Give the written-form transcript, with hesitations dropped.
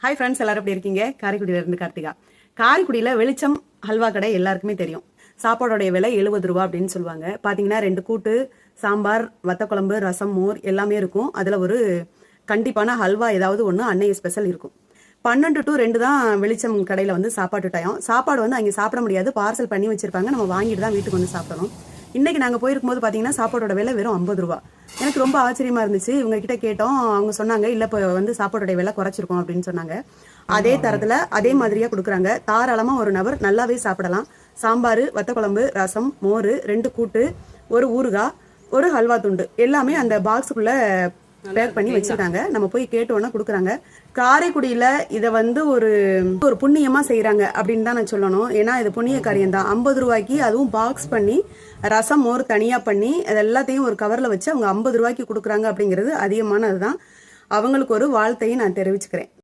Hi friends, எல்லாரும் எப்படி இருக்கீங்க? காரைக்குடியிலேருந்து கார்த்திகா. காரைக்குடியில் வெளிச்சம் ஹல்வா கடை எல்லாருக்குமே தெரியும். சாப்பாடோடைய விலை 70 ரூபா அப்படின்னு சொல்லுவாங்க. பார்த்தீங்கன்னா 2 கூட்டு, சாம்பார், வத்தக்குழம்பு, ரசம், மோர் எல்லாமே இருக்கும். அதில் ஒரு கண்டிப்பான ஹல்வா ஏதாவது ஒன்று அன்னைய ஸ்பெஷல் இருக்கும். 12 to 2 தான் வெளிச்சம் கடையில் வந்து சாப்பாட்டு டைம். சாப்பாடு வந்து அங்கே சாப்பிட முடியாது, பார்சல் பண்ணி வச்சிருப்பாங்க. நம்ம வாங்கிட்டு தான் வீட்டுக்கு வந்து சாப்பிடணும். இன்னைக்கு நாங்கள் போயிருக்கும் போது பார்த்தீங்கன்னா சாப்பாடோட விலை வெறும் 50 ரூபா. எனக்கு ரொம்ப ஆச்சரியமா இருந்துச்சு. இவங்க கிட்ட கேட்டோம். அவங்க சொன்னாங்க, இல்லை இப்போ வந்து சாப்பாடோட விலை குறைச்சிருக்கோம் அப்படின்னு சொன்னாங்க. அதே தரத்தில் அதே மாதிரியா கொடுக்குறாங்க. தாராளமாக ஒரு நபர் நல்லாவே சாப்பிடலாம். சாம்பார், வத்தக்குழம்பு, ரசம், மோர், 2 கூட்டு, ஒரு ஊறுகாய், ஒரு ஹல்வா துண்டு எல்லாமே அந்த பாக்ஸுக்குள்ள பேக் பண்ணி வச்சிருக்காங்க. நம்ம போய் கேட்டோன்னா கொடுக்குறாங்க. காரைக்குடியில இதை வந்து ஒரு புண்ணியமா செய்யறாங்க அப்படின்னு தான் நான் சொல்லணும். ஏன்னா இது புண்ணிய காரியம் தான். 50 ரூபாய்க்கு அதுவும் பாக்ஸ் பண்ணி ரசம், மோர் தனியா பண்ணி அது எல்லாத்தையும் ஒரு கவர்ல வச்சு அவங்க 50 ரூபாய்க்கு கொடுக்குறாங்க அப்படிங்கிறது அதிகமானது தான். அவங்களுக்கு ஒரு வாழ்த்தையும் நான் தெரிவிச்சுக்கிறேன்.